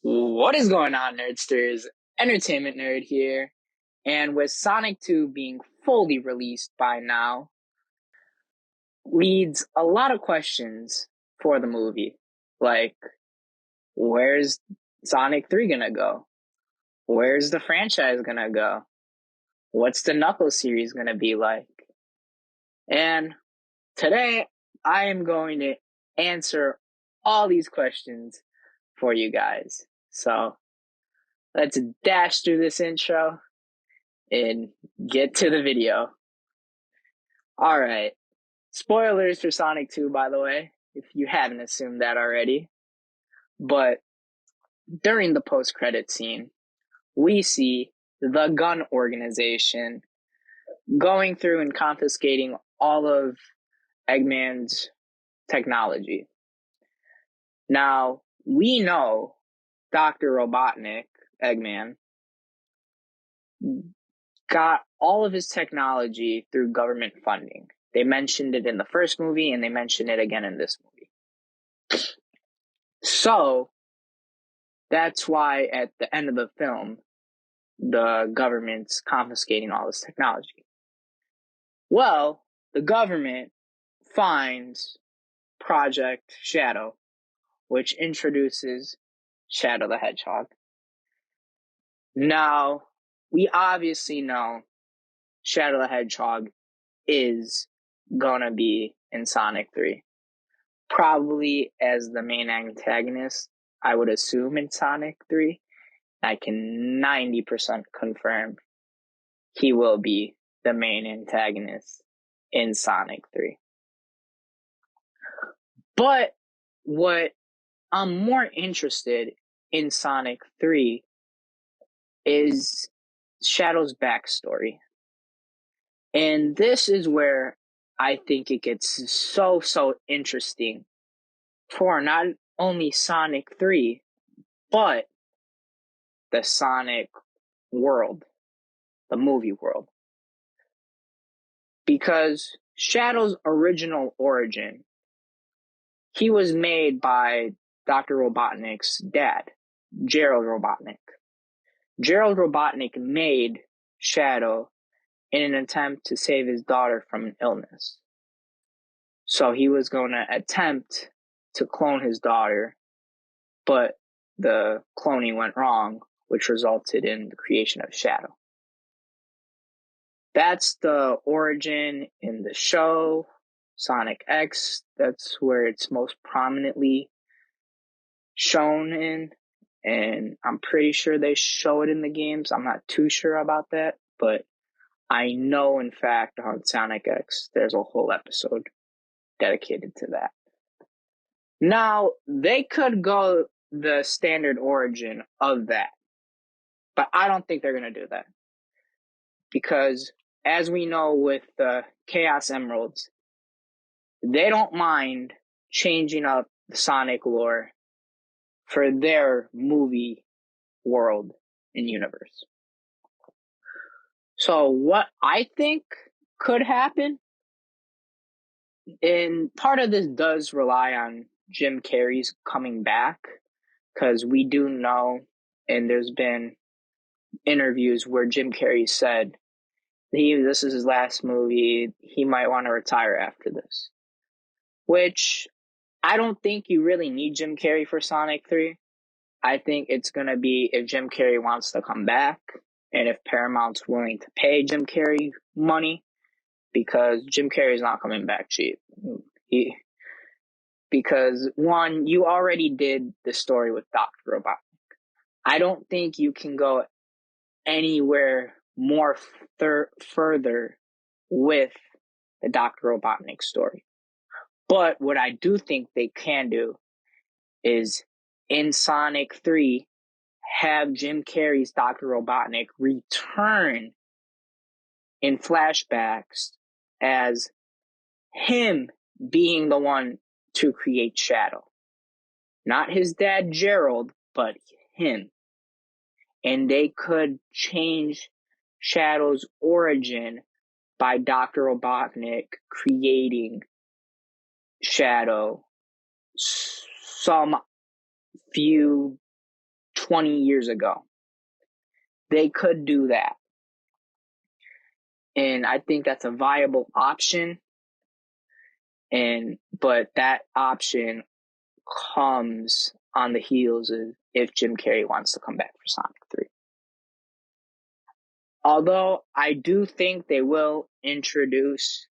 What is going on, Nerdsters? Entertainment Nerd here. And with Sonic 2 being fully released by now, leads a lot of questions for the movie. Like, where's Sonic 3 gonna go? Where's the franchise gonna go? What's the Knuckles series gonna be like? And today, I am going to answer all these questions for you guys. So, let's dash through this intro and get to the video. All right. Spoilers for Sonic 2, by the way, if you haven't assumed that already. But during the post-credit scene, we see the gun organization going through and confiscating all of Eggman's technology. Now, we know Dr. Robotnik, Eggman, got all of his technology through government funding. They mentioned it in the first movie, and they mention it again in this movie. So, that's why at the end of the film, the government's confiscating all this technology. Well, the government finds Project Shadow, which introduces Shadow the Hedgehog. Now, we obviously know Shadow the Hedgehog is gonna be in Sonic 3. Probably as the main antagonist, I would assume in Sonic 3. I can 90% confirm he will be the main antagonist in Sonic 3. But what I'm more interested in Sonic 3 is Shadow's backstory. And this is where I think it gets so interesting for not only Sonic 3, but the Sonic world, the movie world. Because Shadow's original origin, he was made by Dr. Robotnik's dad, Gerald Robotnik. Gerald Robotnik made Shadow in an attempt to save his daughter from an illness. So he was going to attempt to clone his daughter, but the cloning went wrong, which resulted in the creation of Shadow. That's the origin in the show, Sonic X. That's where it's most prominently shown in, and I'm pretty sure they show it in the games. I'm not too sure about that, but I know, in fact, on Sonic X, there's a whole episode dedicated to that. Now, they could go the standard origin of that, but I don't think they're going to do that. Because, as we know with the Chaos Emeralds, they don't mind changing up the Sonic lore for their movie world and universe. So what I think could happen, and part of this does rely on Jim Carrey's coming back, because we do know, and there's been interviews where Jim Carrey said this is his last movie, he might want to retire after this. Which, I don't think you really need Jim Carrey for Sonic 3. I think it's going to be if Jim Carrey wants to come back, and if Paramount's willing to pay Jim Carrey money, because Jim Carrey's not coming back cheap. Because, one, you already did the story with Dr. Robotnik. I don't think you can go anywhere more further with the Dr. Robotnik story. But what I do think they can do is, in Sonic 3, have Jim Carrey's Dr. Robotnik return in flashbacks as him being the one to create Shadow. Not his dad, Gerald, but him. And they could change Shadow's origin by Dr. Robotnik creating Shadow some few 20 years ago. They could do that. And I think that's a viable option. But that option comes on the heels of if Jim Carrey wants to come back for Sonic 3. Although I do think they will introduce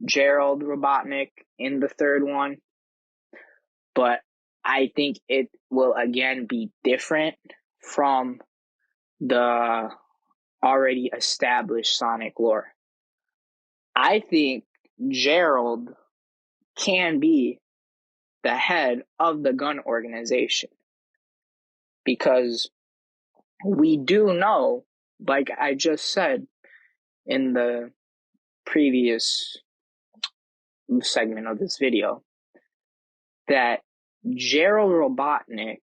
Gerald Robotnik in the third one, but I think it will again be different from the already established Sonic lore. I think Gerald can be the head of the gun organization, because we do know, like I just said in the previous segment of this video, that Gerald Robotnik,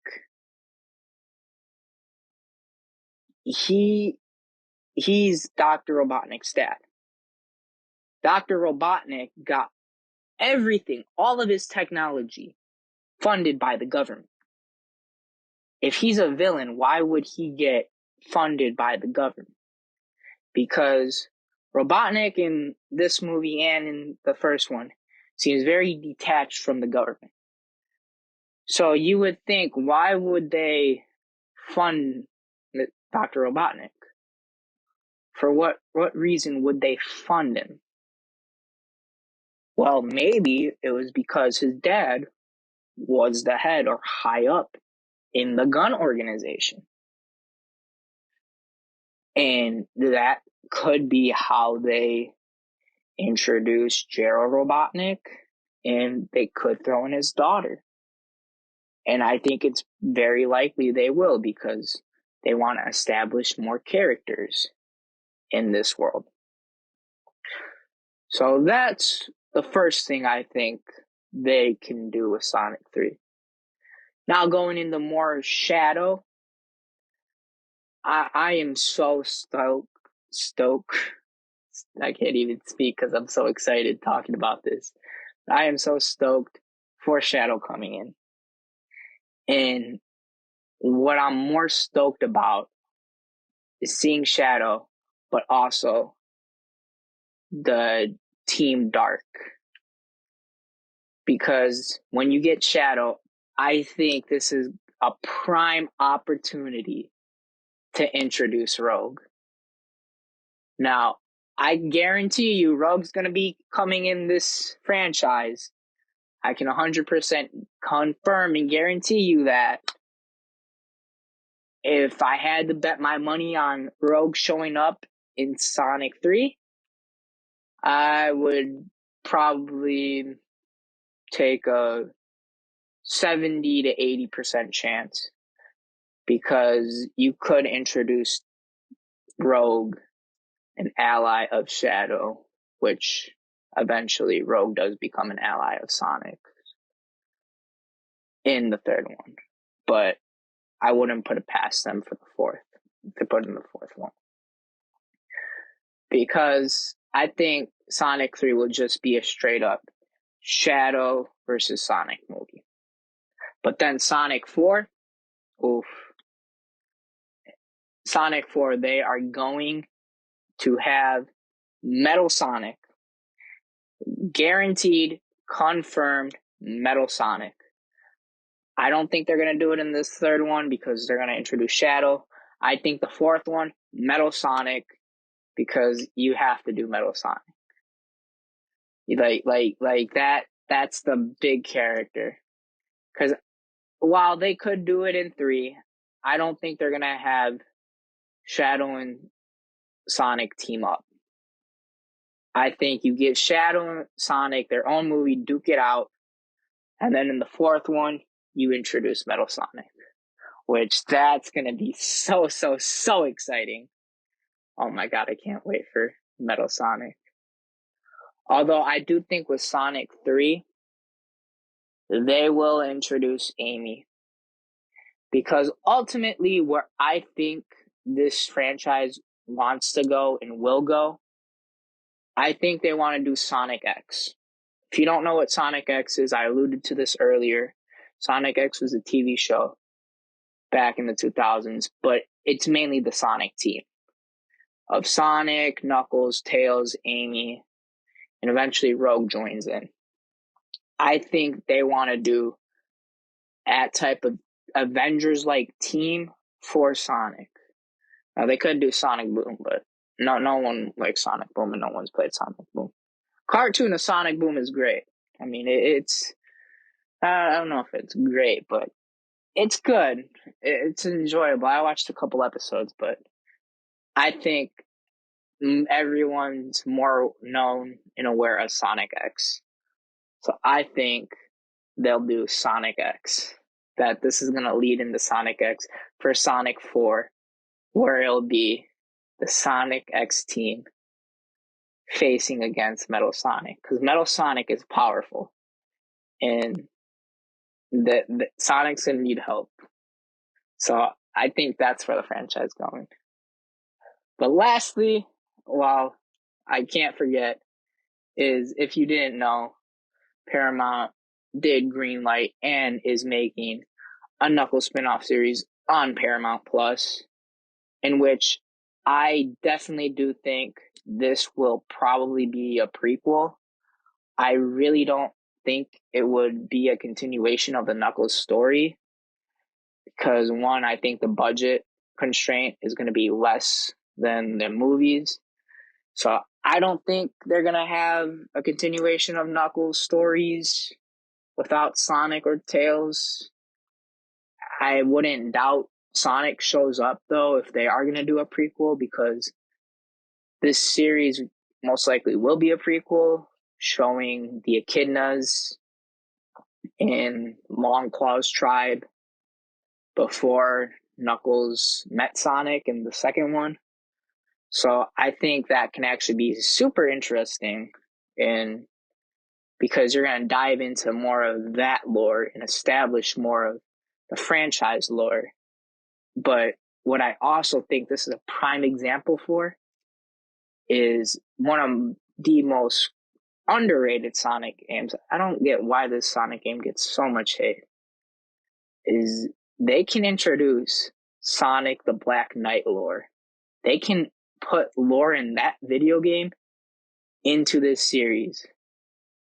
he's Dr. Robotnik's dad. Dr. Robotnik got everything, all of his technology, funded by the government. If he's a villain, why would he get funded by the government? Because Robotnik in this movie and in the first one seems very detached from the government. So you would think, why would they fund Dr. Robotnik? For what reason would they fund him? Well, maybe it was because his dad was the head or high up in the gun organization. And that could be how they introduced Gerald Robotnik, and they could throw in his daughter. And I think it's very likely they will, because they want to establish more characters in this world. So that's the first thing I think they can do with Sonic 3. Now going into more Shadow, I am so stoked. I can't even speak because I'm so excited talking about this. I am so stoked for Shadow coming in. And what I'm more stoked about is seeing Shadow, but also the Team Dark. Because when you get Shadow, I think this is a prime opportunity to introduce Rogue. Now, I guarantee you Rogue's going to be coming in this franchise. I can 100% confirm and guarantee you that if I had to bet my money on Rogue showing up in Sonic 3, I would probably take a 70 to 80% chance, because you could introduce Rogue, an ally of Shadow, which eventually Rogue does become an ally of Sonic in the third one. But I wouldn't put it past them for the fourth, to put in the fourth one. Because I think Sonic 3 will just be a straight up Shadow versus Sonic movie. But then Sonic 4, oof. Sonic 4, they are going to have Metal Sonic. Guaranteed, confirmed Metal Sonic. I don't think they're going to do it in this third one because they're going to introduce Shadow. I think the fourth one, Metal Sonic, because you have to do Metal Sonic. Like that's the big character. Because while they could do it in 3, I don't think they're going to have Shadow and Sonic team up. I think you give Shadow and Sonic their own movie, duke it out, and then in the fourth one, you introduce Metal Sonic, which that's going to be so exciting. Oh my god, I can't wait for Metal Sonic. Although I do think with Sonic 3, they will introduce Amy. Because ultimately, where I think this franchise wants to go and will go, I think they want to do Sonic X. If you don't know what Sonic X is, I alluded to this earlier. Sonic X was a TV show back in the 2000s, but it's mainly the Sonic team of Sonic, Knuckles, Tails, Amy, and eventually Rogue joins in. I think they want to do that type of Avengers-like team for Sonic. Now, they could do Sonic Boom, but no one likes Sonic Boom, and no one's played Sonic Boom. Cartoon of Sonic Boom is great. I mean, it's I don't know if it's great, but it's good. It's enjoyable. I watched a couple episodes, but I think everyone's more known and aware of Sonic X. So I think they'll do Sonic X. That this is going to lead into Sonic X for Sonic 4, where it'll be the Sonic X team facing against Metal Sonic. Because Metal Sonic is powerful. And the Sonic's going to need help. So I think that's where the franchise is going. But lastly, well, I can't forget, is if you didn't know, Paramount did greenlight and is making a Knuckles spin-off series on Paramount Plus, in which I definitely do think this will probably be a prequel. I really don't think it would be a continuation of the Knuckles story, because one, I think the budget constraint is going to be less than the movies. So I don't think they're going to have a continuation of Knuckles stories without Sonic or Tails. I wouldn't doubt Sonic shows up, though, if they are going to do a prequel, because this series most likely will be a prequel showing the Echidnas in Longclaw's tribe before Knuckles met Sonic in the second one. So I think that can actually be super interesting, and because you're going to dive into more of that lore and establish more of the franchise lore. But what I also think this is a prime example for is one of the most underrated Sonic games. I don't get why this Sonic game gets so much hate. Is they can introduce Sonic the Black Knight lore. They can put lore in that video game into this series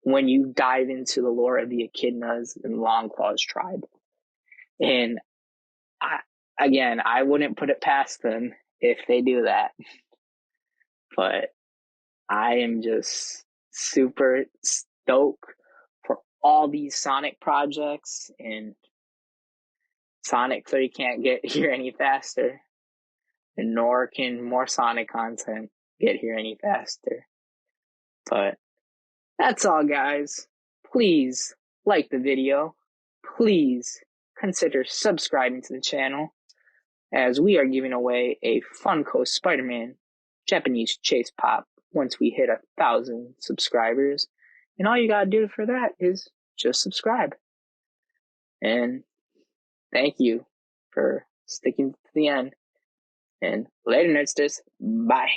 when you dive into the lore of the Echidnas and Longclaw's tribe. And I wouldn't put it past them if they do that. But I am just super stoked for all these Sonic projects, and Sonic 3 can't get here any faster, and nor can more Sonic content get here any faster. But that's all, guys. Please like the video. Please consider subscribing to the channel, as we are giving away a Funko Spider-Man Japanese Chase Pop once we hit 1,000 subscribers. And all you gotta do for that is just subscribe. And thank you for sticking to the end. And later, Nerdsters. Bye.